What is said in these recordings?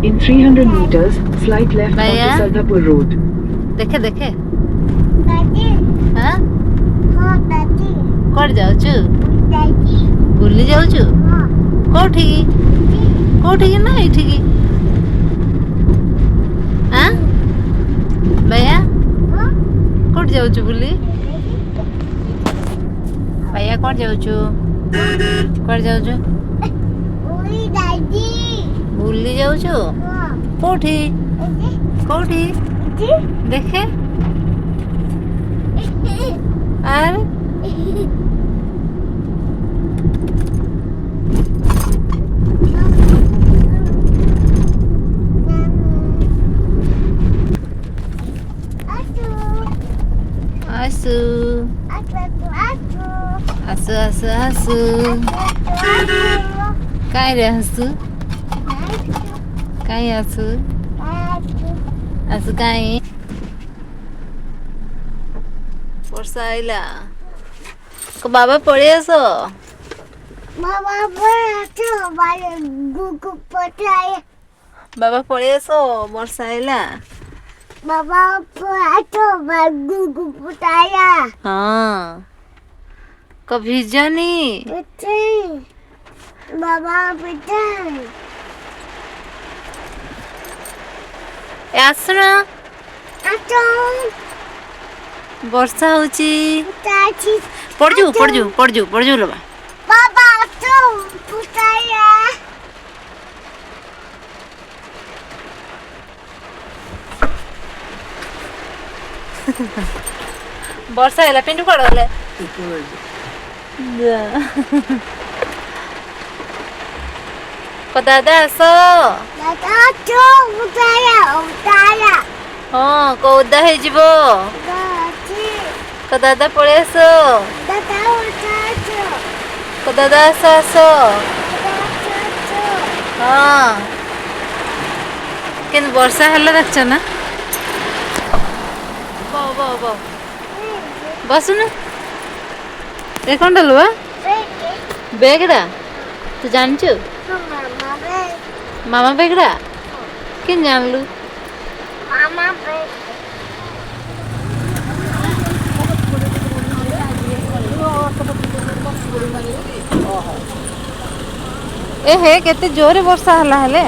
In 300 meters, slight left onto Sardapur Road. देखे देखे दादी हाँ हाँ दादी कौन जाऊचु दादी बुली जाऊचु हाँ कोठी कोठी ना इठी की हाँ भैया हाँ कौन जाऊचु बुली भैया कौन जाऊचु कौन जाऊचु ओई दादी बुली जाऊचु हाँ कोठी दादी कोठी देखे আর আসু আসু আসু আসু काय रे हसू काय हसू असं काय ବର୍ଷା ଆଇଲା ବାବା ପଳେଇ ଆସ बाबा पर बारे गुगु पटाए ବାବା ପଳେଇ ଆସ ବର୍ଷା ଆଇଲା बाबा पर गुगु पटाया ହଁ କଭି ଜାନି पिटे बाबा पिटे ଏ ଆସୁନ आटो ବର୍ଷା ହଉଛି ताची ପଡିଯିବୁ ଲୋ बाबा आटो पटाया ବର୍ଷା ହେଲା ପିଣ୍ଟୁ କୁଆଡେ ଗଲେ ଦାଦା ଆସ दादा आटो पटाया ହଁ କୋଉ ଓଦା ହେଇଯିବ दादी ଦାଦା ପଳେଇ ଆସ दादा उठाचो ଦାଦା ଆସ ଆସ ହଁ କିନ୍ତୁ ବର୍ଷା ହେଲା ଦେଖଛ ନା ବସୁନ ଏ କ'ଣଟା ଲୁଆ ବେଗଟା ତୁ ଜାଣିଛୁ ମାମା ବେଗଟା କେମିତି ଜାଣିଲୁ मामा पे ए हे केते जोरे वर्षा हला हेले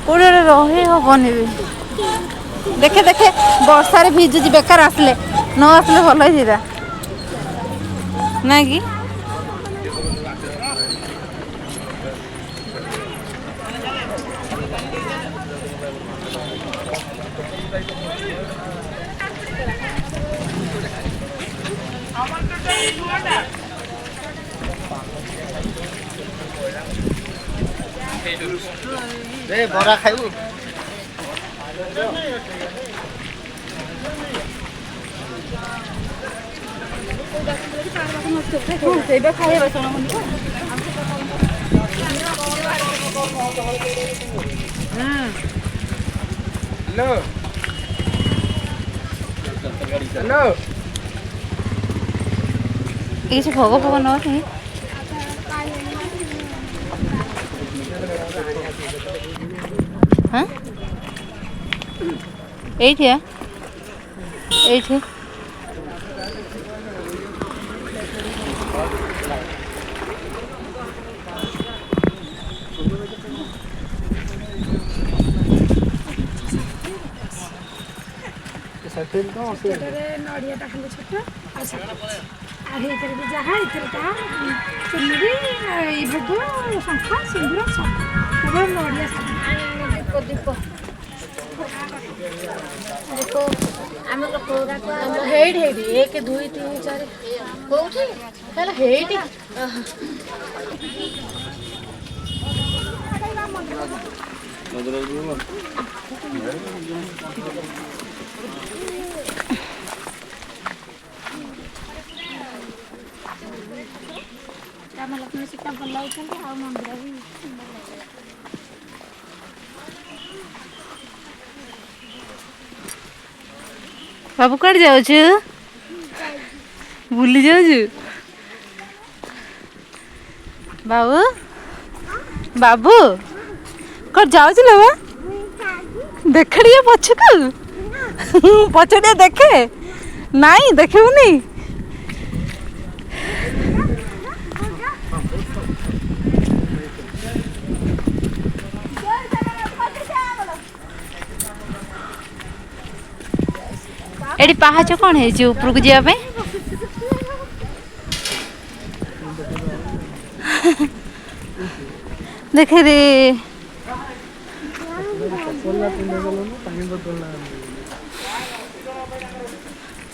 कोड़े रही हबनी भी देखे देखे वर्षा भिजुची बेकार आसले न आसले भल होता ना कि बरा खाइबू हेलो हेलो किसी भोग भोग नहीं हाँ एठी नड़िया खाली छोट जहाँ चुनरी भोग शंख सिंदूर सब नड़िया दीप देखो हेड हेड 1 2 3 4 कोठी ताला हेड लक्ष्मी सीता भल होती आ मंदिर भी बाबू कट जाऊछु भूली जाऊछु बाबू बाबू कट जाऊछु लो देख टे पछकू पछटे देखे नाई देखबुनी एडी पहाच कौन है ऊपर को जाए देखे रे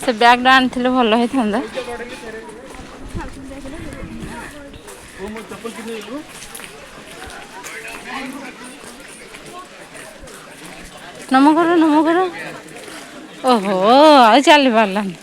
से बैग आनी थे भल होता नम कर ओहो आ चली पारानी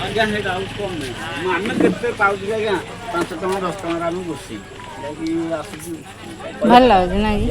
ଆଜ୍ଞା ସେଇଟା ଆଉ କମ୍ ନାହିଁ ଆମେ କେତେ ପାଉଛୁ ଆଜ୍ଞା 5 ଟଙ୍କା 10 ଟଙ୍କାରେ ଆମେ ବସି ଯାଇକି ଆସୁଛୁ ଭଲ ଲାଗୁଛି ନା କି